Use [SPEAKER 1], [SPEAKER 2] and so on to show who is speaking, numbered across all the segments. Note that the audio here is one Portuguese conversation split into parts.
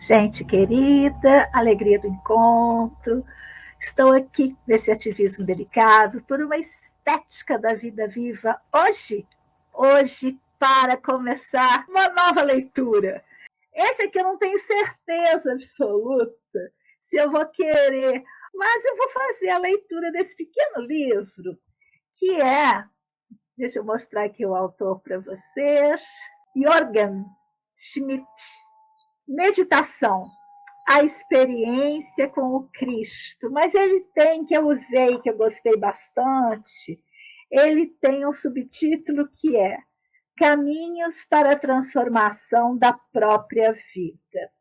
[SPEAKER 1] Gente querida, alegria do encontro. Estou aqui nesse ativismo delicado por uma estética da vida viva hoje para começar uma nova leitura. Esse aqui eu não tenho certeza absoluta se eu vou querer, mas eu vou fazer a leitura desse pequeno livro, que é, deixa eu mostrar aqui o autor para vocês, Jürgen Schmidt, Meditação, a experiência com o Cristo. Mas ele tem, que eu usei, que eu gostei bastante, ele tem um subtítulo que é Caminhos para a Transformação da Própria Vida.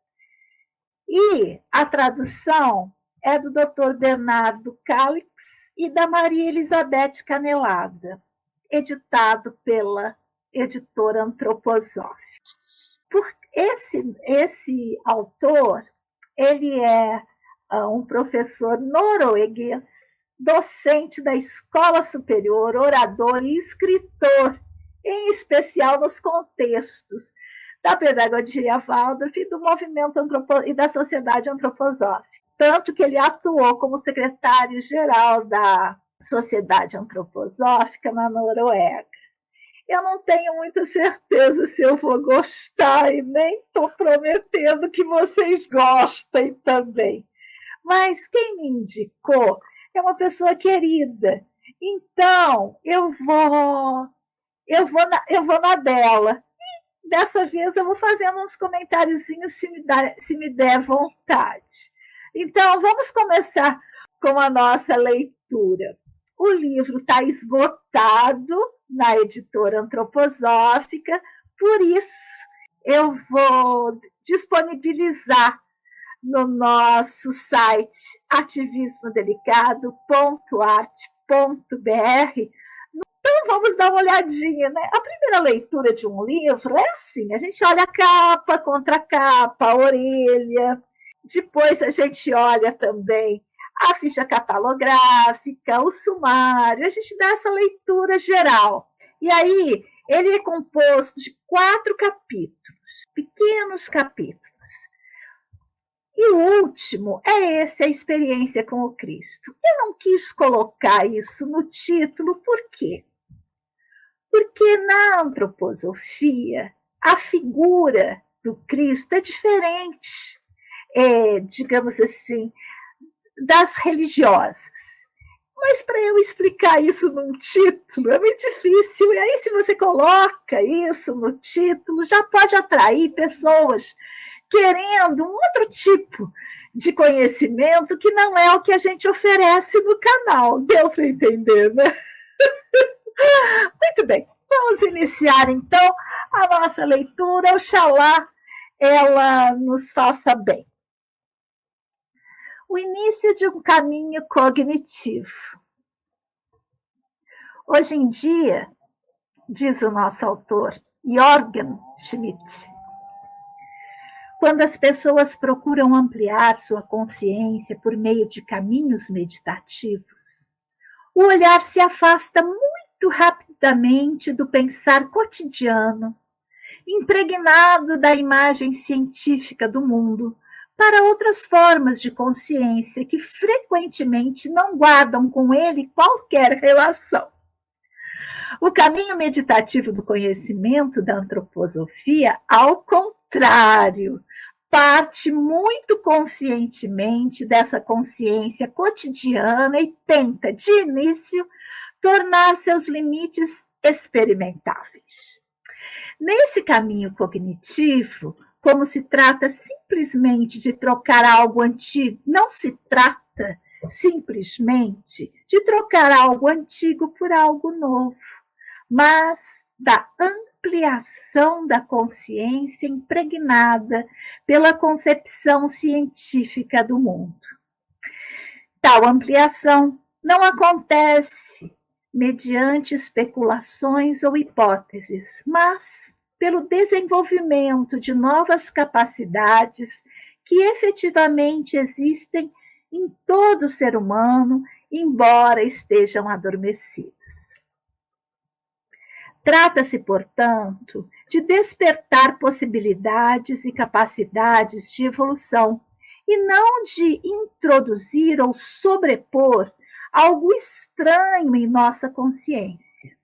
[SPEAKER 1] E a tradução é do Dr. Bernardo Calix e da Maria Elizabeth Canelada, editado pela editora Antroposófica. Esse autor, ele é um professor norueguês, docente da Escola Superior, orador e escritor, em especial nos contextos da pedagogia Waldorf e do movimento e da sociedade antroposófica. Tanto que ele atuou como secretário-geral da Sociedade Antroposófica na Noruega. Eu não tenho muita certeza se eu vou gostar e nem estou prometendo que vocês gostem também. Mas quem me indicou é uma pessoa querida. Então, eu vou na dela. E dessa vez eu vou fazendo uns comentáriozinhos se me der vontade. Então, vamos começar com a nossa leitura. O livro está esgotado na editora Antroposófica, por isso eu vou disponibilizar no nosso site ativismodelicado.art.br. Então vamos dar uma olhadinha, né? A primeira leitura de um livro é assim, a gente olha a capa, contracapa, a orelha, depois a gente olha também a ficha catalográfica, o sumário, a gente dá essa leitura geral. E aí, ele é composto de 4 capítulos, pequenos capítulos. E o último é esse, a experiência com o Cristo. Eu não quis colocar isso no título, por quê? Porque na antroposofia, a figura do Cristo é diferente, digamos assim, das religiosas. Mas para eu explicar isso num título é muito difícil. E aí, se você coloca isso no título, já pode atrair pessoas querendo um outro tipo de conhecimento que não é o que a gente oferece no canal. Deu para entender, né? Muito bem. Vamos iniciar, então, a nossa leitura. Oxalá ela nos faça bem. O início de um caminho cognitivo. Hoje em dia, diz o nosso autor, Jürgen Schmidt, quando as pessoas procuram ampliar sua consciência por meio de caminhos meditativos, o olhar se afasta muito rapidamente do pensar cotidiano, impregnado da imagem científica do mundo, para outras formas de consciência que frequentemente não guardam com ele qualquer relação. O caminho meditativo do conhecimento da antroposofia, ao contrário, parte muito conscientemente dessa consciência cotidiana e tenta, de início, tornar seus limites experimentáveis. Nesse caminho cognitivo, como se trata simplesmente de trocar algo antigo, não se trata simplesmente de trocar algo antigo por algo novo, mas da ampliação da consciência impregnada pela concepção científica do mundo. Tal ampliação não acontece mediante especulações ou hipóteses, mas pelo desenvolvimento de novas capacidades que efetivamente existem em todo ser humano, embora estejam adormecidas. Trata-se, portanto, de despertar possibilidades e capacidades de evolução, e não de introduzir ou sobrepor algo estranho em nossa consciência.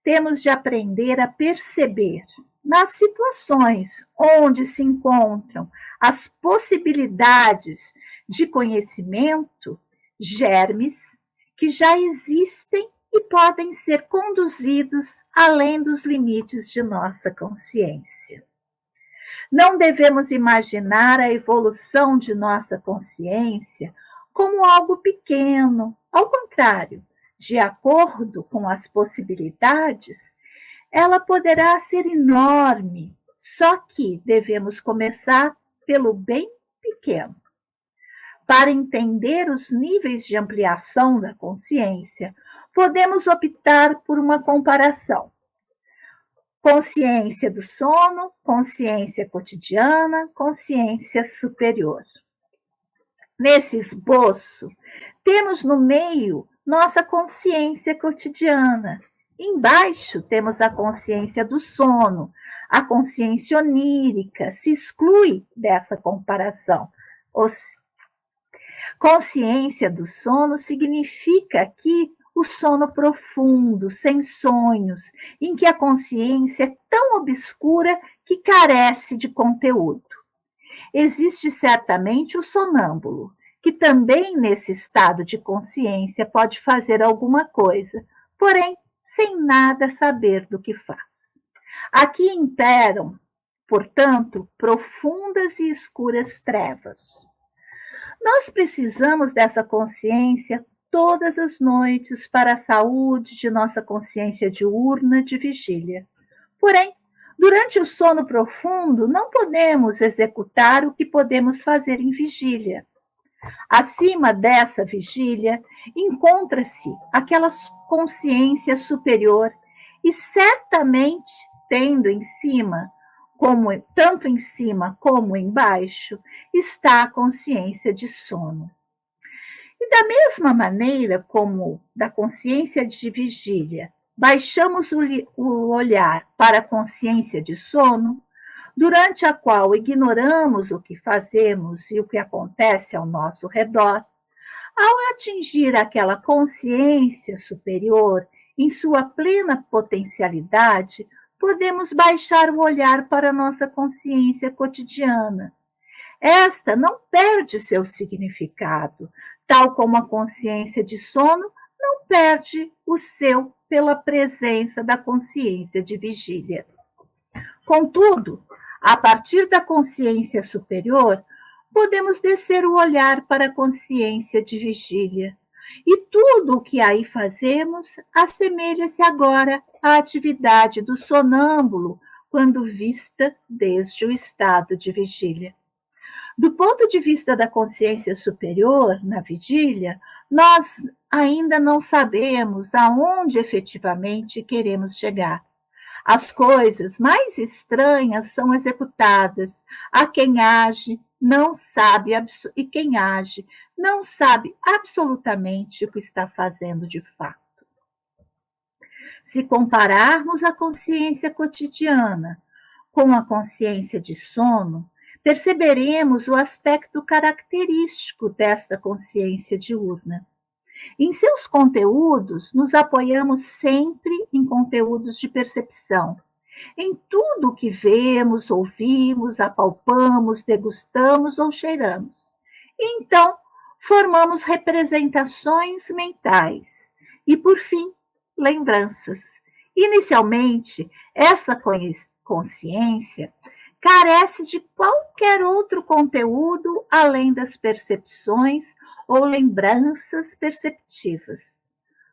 [SPEAKER 1] Temos de aprender a perceber, nas situações onde se encontram as possibilidades de conhecimento, germes que já existem e podem ser conduzidos além dos limites de nossa consciência. Não devemos imaginar a evolução de nossa consciência como algo pequeno. Ao contrário, de acordo com as possibilidades, ela poderá ser enorme, só que devemos começar pelo bem pequeno. Para entender os níveis de ampliação da consciência, podemos optar por uma comparação. Consciência do sono, consciência cotidiana, consciência superior. Nesse esboço, temos no meio nossa consciência cotidiana. Embaixo temos a consciência do sono. A consciência onírica se exclui dessa comparação. Consciência do sono significa aqui o sono profundo, sem sonhos, em que a consciência é tão obscura que carece de conteúdo. Existe certamente o sonâmbulo, que também nesse estado de consciência pode fazer alguma coisa, porém sem nada saber do que faz. Aqui imperam, portanto, profundas e escuras trevas. Nós precisamos dessa consciência todas as noites para a saúde de nossa consciência diurna de vigília. Porém, durante o sono profundo, não podemos executar o que podemos fazer em vigília. Acima dessa vigília, encontra-se aquela consciência superior e certamente, tendo em cima, tanto em cima como embaixo, está a consciência de sono. E da mesma maneira como da consciência de vigília, baixamos o olhar para a consciência de sono, durante a qual ignoramos o que fazemos e o que acontece ao nosso redor, ao atingir aquela consciência superior em sua plena potencialidade, podemos baixar o olhar para a nossa consciência cotidiana. Esta não perde seu significado, tal como a consciência de sono não perde o seu pela presença da consciência de vigília. Contudo, a partir da consciência superior, podemos descer o olhar para a consciência de vigília. E tudo o que aí fazemos assemelha-se agora à atividade do sonâmbulo quando vista desde o estado de vigília. Do ponto de vista da consciência superior, na vigília, nós ainda não sabemos aonde efetivamente queremos chegar. As coisas mais estranhas são executadas. A quem age não sabe e quem age não sabe absolutamente o que está fazendo de fato. Se compararmos a consciência cotidiana com a consciência de sono, perceberemos o aspecto característico desta consciência diurna. Em seus conteúdos, nos apoiamos sempre em conteúdos de percepção. Em tudo o que vemos, ouvimos, apalpamos, degustamos ou cheiramos. E então, formamos representações mentais. E, por fim, lembranças. Inicialmente, essa consciência carece de qualquer outro conteúdo além das percepções ou lembranças perceptivas.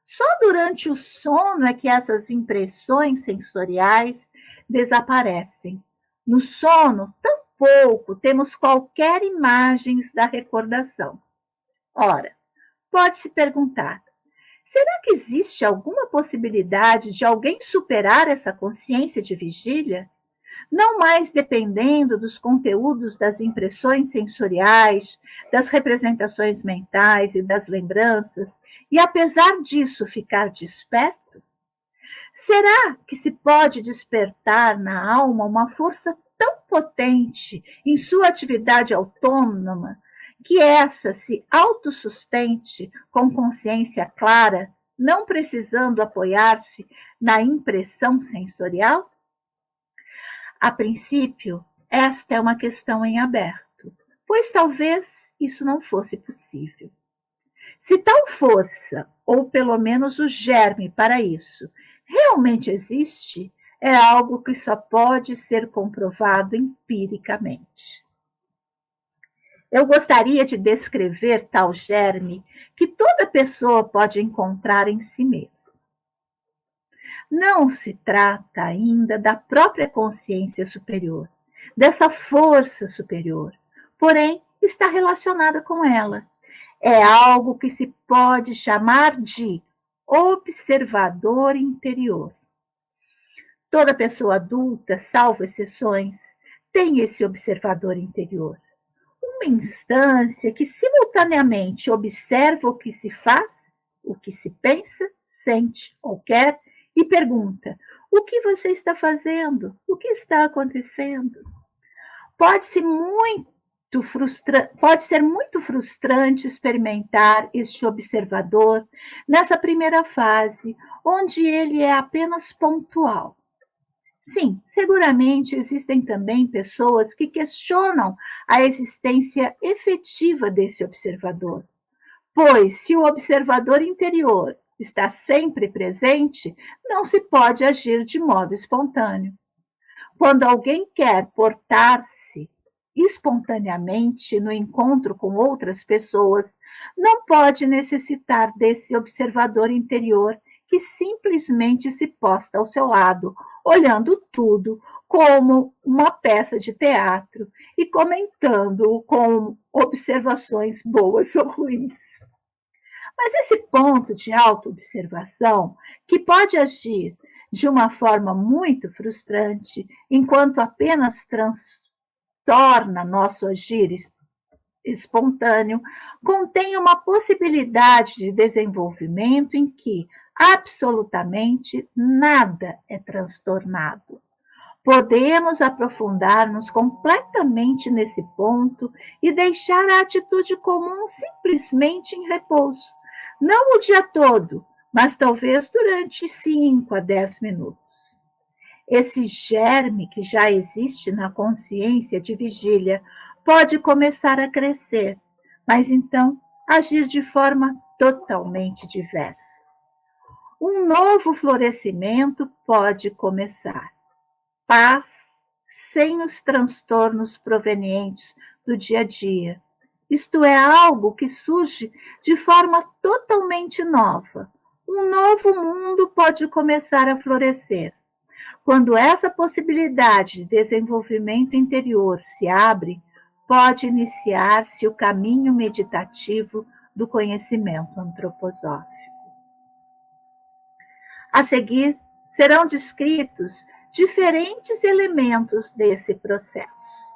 [SPEAKER 1] Só durante o sono é que essas impressões sensoriais desaparecem. No sono, tampouco temos qualquer imagens da recordação. Ora, pode-se perguntar, será que existe alguma possibilidade de alguém superar essa consciência de vigília? Não mais dependendo dos conteúdos das impressões sensoriais, das representações mentais e das lembranças, e apesar disso ficar desperto? Será que se pode despertar na alma uma força tão potente em sua atividade autônoma que essa se autossustente com consciência clara, não precisando apoiar-se na impressão sensorial? A princípio, esta é uma questão em aberto, pois talvez isso não fosse possível. Se tal força, ou pelo menos o germe para isso, realmente existe, é algo que só pode ser comprovado empiricamente. Eu gostaria de descrever tal germe que toda pessoa pode encontrar em si mesma. Não se trata ainda da própria consciência superior, dessa força superior, porém está relacionada com ela. É algo que se pode chamar de observador interior. Toda pessoa adulta, salvo exceções, tem esse observador interior. Uma instância que simultaneamente observa o que se faz, o que se pensa, sente ou quer e pergunta: o que você está fazendo? O que está acontecendo? Pode ser muito frustrante experimentar este observador nessa primeira fase, onde ele é apenas pontual. Sim, seguramente existem também pessoas que questionam a existência efetiva desse observador, pois se o observador interior está sempre presente, não se pode agir de modo espontâneo. Quando alguém quer portar-se espontaneamente no encontro com outras pessoas, não pode necessitar desse observador interior que simplesmente se posta ao seu lado, olhando tudo como uma peça de teatro e comentando com observações boas ou ruins. Mas esse ponto de autoobservação, que pode agir de uma forma muito frustrante, enquanto apenas transtorna nosso agir espontâneo, contém uma possibilidade de desenvolvimento em que absolutamente nada é transtornado. Podemos aprofundar-nos completamente nesse ponto e deixar a atitude comum simplesmente em repouso. Não o dia todo, mas talvez durante 5 a 10 minutos. Esse germe que já existe na consciência de vigília pode começar a crescer, mas então agir de forma totalmente diversa. Um novo florescimento pode começar. Paz sem os transtornos provenientes do dia a dia. Isto é algo que surge de forma totalmente nova. Um novo mundo pode começar a florescer. Quando essa possibilidade de desenvolvimento interior se abre, pode iniciar-se o caminho meditativo do conhecimento antroposófico. A seguir, serão descritos diferentes elementos desse processo.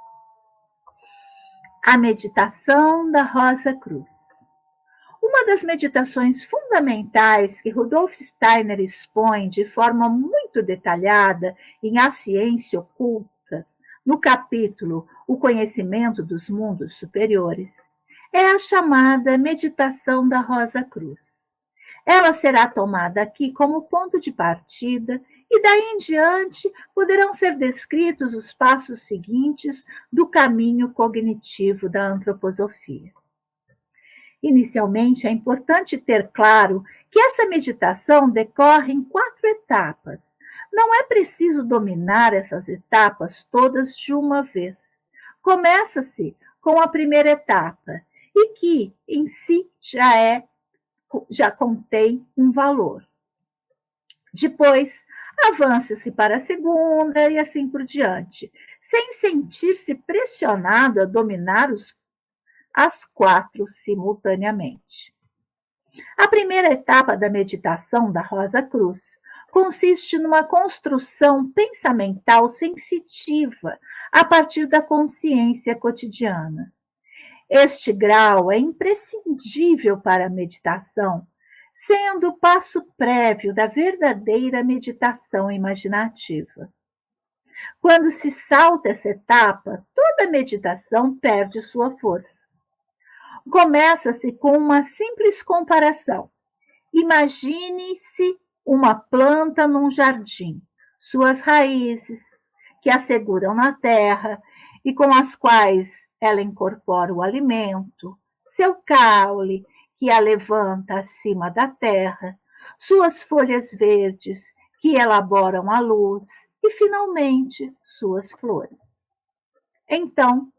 [SPEAKER 1] A meditação da Rosa Cruz. Uma das meditações fundamentais que Rudolf Steiner expõe de forma muito detalhada em A Ciência Oculta, no capítulo O Conhecimento dos Mundos Superiores, é a chamada meditação da Rosa Cruz. Ela será tomada aqui como ponto de partida e daí em diante poderão ser descritos os passos seguintes do caminho cognitivo da antroposofia. Inicialmente, é importante ter claro que essa meditação decorre em 4 etapas. Não é preciso dominar essas etapas todas de uma vez. Começa-se com a primeira etapa, e que, em si, já contém um valor. Depois, avança-se para a segunda e assim por diante, sem sentir-se pressionado a dominar as 4 simultaneamente. A primeira etapa da meditação da Rosa Cruz consiste numa construção pensamental sensitiva a partir da consciência cotidiana. Este grau é imprescindível para a meditação, sendo o passo prévio da verdadeira meditação imaginativa. Quando se salta essa etapa, toda meditação perde sua força. Começa-se com uma simples comparação. Imagine-se uma planta num jardim, suas raízes, que a seguram na terra e com as quais ela incorpora o alimento, seu caule, que a levanta acima da terra, suas folhas verdes, que elaboram a luz, e, finalmente, suas flores. Então,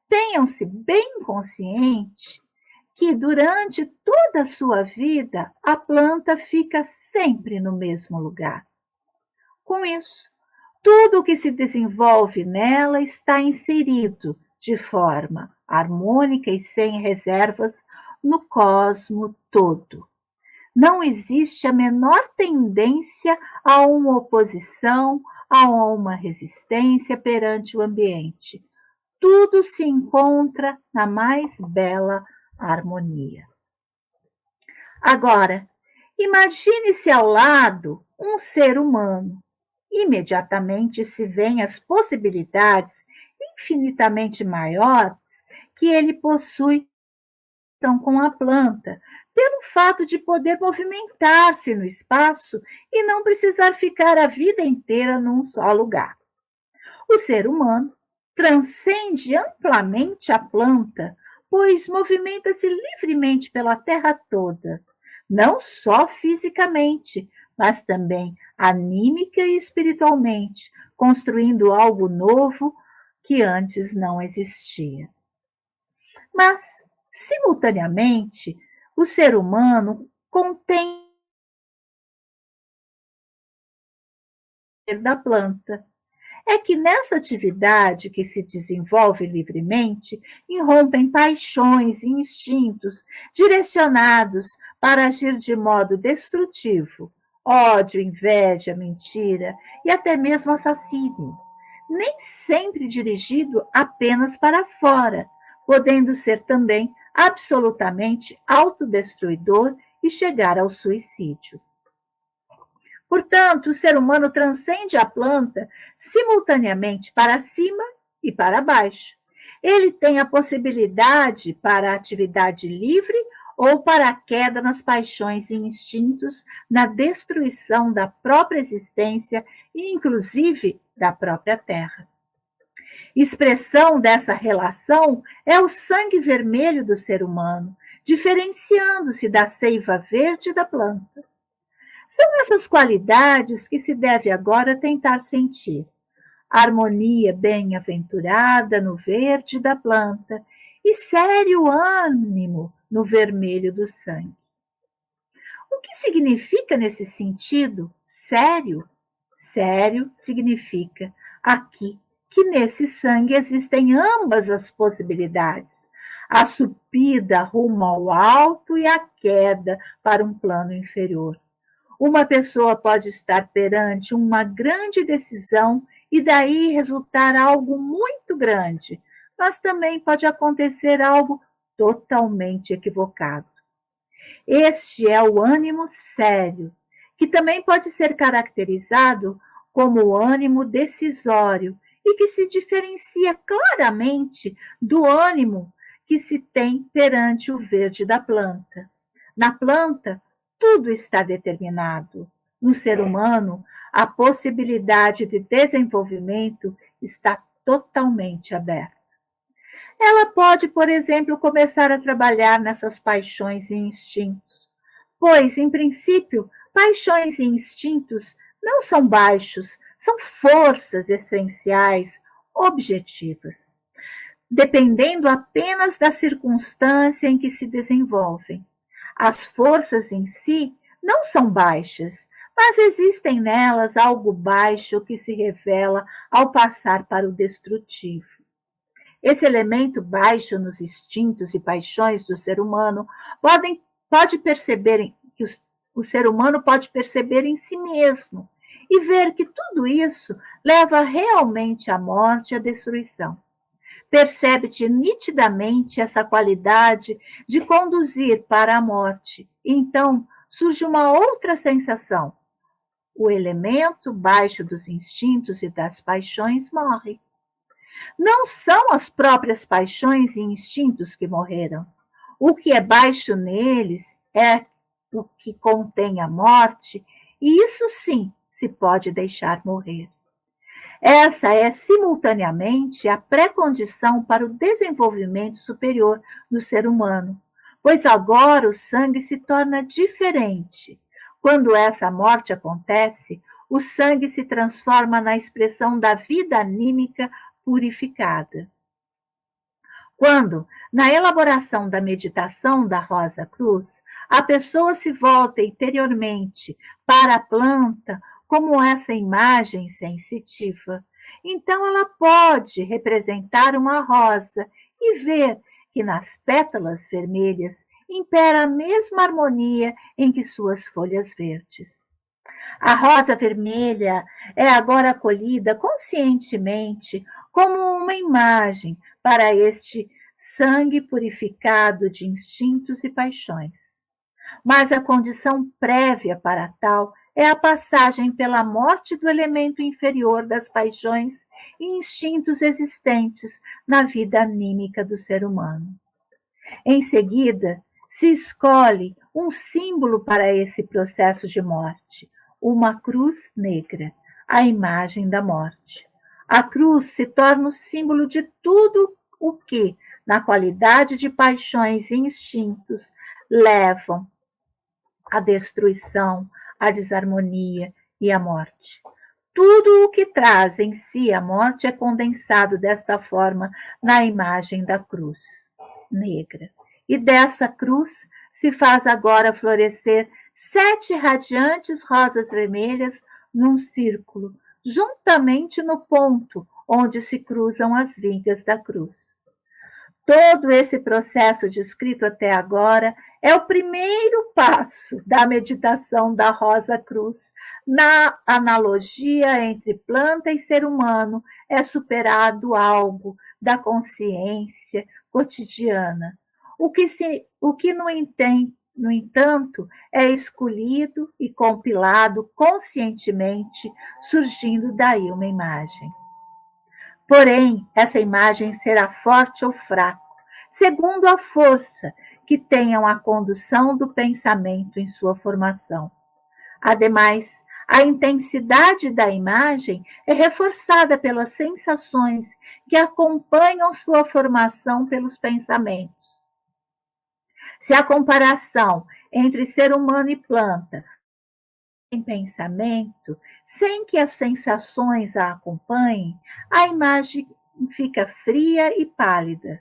[SPEAKER 1] tenham-se bem consciente que durante toda a sua vida a planta fica sempre no mesmo lugar. Com isso, tudo o que se desenvolve nela está inserido de forma harmônica e sem reservas no cosmo todo. Não existe a menor tendência a uma oposição, a uma resistência perante o ambiente. Tudo se encontra na mais bela harmonia. Agora, imagine-se ao lado um ser humano. Imediatamente se veem as possibilidades infinitamente maiores que ele possui com a planta, pelo fato de poder movimentar-se no espaço e não precisar ficar a vida inteira num só lugar. O ser humano transcende amplamente a planta, pois movimenta-se livremente pela terra toda, não só fisicamente, mas também anímica e espiritualmente, construindo algo novo que antes não existia. Mas, simultaneamente, o ser humano contém da planta. É que nessa atividade que se desenvolve livremente, irrompem paixões e instintos direcionados para agir de modo destrutivo, ódio, inveja, mentira e até mesmo assassínio, nem sempre dirigido apenas para fora, podendo ser também absolutamente autodestruidor e chegar ao suicídio. Portanto, o ser humano transcende a planta simultaneamente para cima e para baixo. Ele tem a possibilidade para a atividade livre ou para a queda nas paixões e instintos, na destruição da própria existência e, inclusive, da própria terra. Expressão dessa relação é o sangue vermelho do ser humano, diferenciando-se da seiva verde da planta. São essas qualidades que se deve agora tentar sentir. Harmonia bem-aventurada no verde da planta e sério ânimo no vermelho do sangue. O que significa nesse sentido sério? Sério significa aqui que nesse sangue existem ambas as possibilidades. A subida rumo ao alto e a queda para um plano inferior. Uma pessoa pode estar perante uma grande decisão e daí resultar algo muito grande, mas também pode acontecer algo totalmente equivocado. Este é o ânimo sério, que também pode ser caracterizado como o ânimo decisório e que se diferencia claramente do ânimo que se tem perante o verde da planta. Na planta, tudo está determinado. No ser humano, a possibilidade de desenvolvimento está totalmente aberta. Ela pode, por exemplo, começar a trabalhar nessas paixões e instintos, pois, em princípio, paixões e instintos não são baixos, são forças essenciais, objetivas, dependendo apenas da circunstância em que se desenvolvem. As forças em si não são baixas, mas existem nelas algo baixo que se revela ao passar para o destrutivo. Esse elemento baixo nos instintos e paixões do ser humano pode perceber que o ser humano pode perceber em si mesmo e ver que tudo isso leva realmente à morte e à destruição. Percebe-te nitidamente essa qualidade de conduzir para a morte. Então, surge uma outra sensação. O elemento baixo dos instintos e das paixões morre. Não são as próprias paixões e instintos que morreram. O que é baixo neles é o que contém a morte, e isso sim se pode deixar morrer. Essa é, simultaneamente, a pré-condição para o desenvolvimento superior do ser humano, pois agora o sangue se torna diferente. Quando essa morte acontece, o sangue se transforma na expressão da vida anímica purificada. Quando, na elaboração da meditação da Rosa Cruz, a pessoa se volta interiormente para a planta como essa imagem sensitiva, então ela pode representar uma rosa e ver que nas pétalas vermelhas impera a mesma harmonia em que suas folhas verdes. A rosa vermelha é agora acolhida conscientemente como uma imagem para este sangue purificado de instintos e paixões. Mas a condição prévia para tal é a passagem pela morte do elemento inferior das paixões e instintos existentes na vida anímica do ser humano. Em seguida, se escolhe um símbolo para esse processo de morte, uma cruz negra, a imagem da morte. A cruz se torna o símbolo de tudo o que, na qualidade de paixões e instintos, levam à destruição, à desarmonia e à morte. Tudo o que traz em si a morte é condensado desta forma na imagem da cruz negra. E dessa cruz se faz agora florescer 7 radiantes rosas vermelhas num círculo, juntamente no ponto onde se cruzam as vigas da cruz. Todo esse processo descrito até agora é o primeiro passo da meditação da Rosa Cruz. Na analogia entre planta e ser humano, é superado algo da consciência cotidiana. O que no entanto, é escolhido e compilado conscientemente, surgindo daí uma imagem. Porém, essa imagem será forte ou fraco, segundo a força que tenham a condução do pensamento em sua formação. Ademais, a intensidade da imagem é reforçada pelas sensações que acompanham sua formação pelos pensamentos. Se a comparação entre ser humano e planta em pensamento, sem que as sensações a acompanhem, a imagem fica fria e pálida.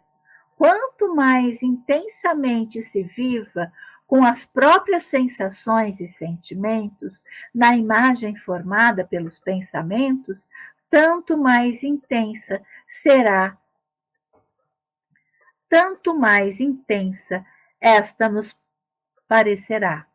[SPEAKER 1] Quanto mais intensamente se viva com as próprias sensações e sentimentos na imagem formada pelos pensamentos, tanto mais intensa esta nos parecerá.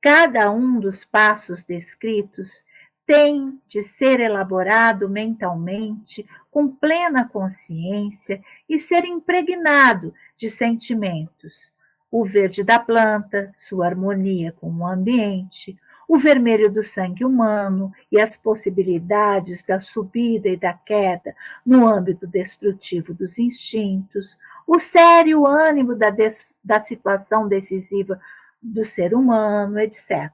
[SPEAKER 1] Cada um dos passos descritos tem de ser elaborado mentalmente, com plena consciência e ser impregnado de sentimentos. O verde da planta, sua harmonia com o ambiente, o vermelho do sangue humano e as possibilidades da subida e da queda no âmbito destrutivo dos instintos, o sério ânimo da situação decisiva do ser humano, etc.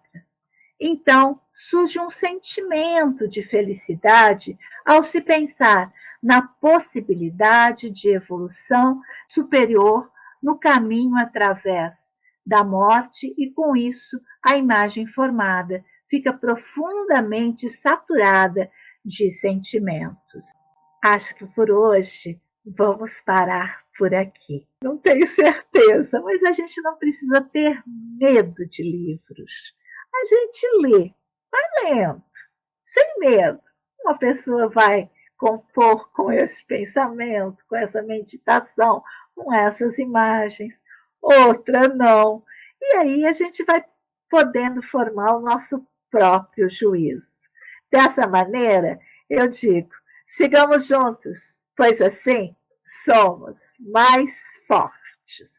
[SPEAKER 1] Então, surge um sentimento de felicidade ao se pensar na possibilidade de evolução superior no caminho através da morte e, com isso, a imagem formada fica profundamente saturada de sentimentos. Acho que por hoje vamos parar por aqui. Não tenho certeza, mas a gente não precisa ter medo de livros. A gente lê, vai lendo, sem medo. Uma pessoa vai compor com esse pensamento, com essa meditação, com essas imagens, outra não. E aí a gente vai podendo formar o nosso próprio juízo. Dessa maneira, eu digo, sigamos juntos, pois assim somos mais fortes.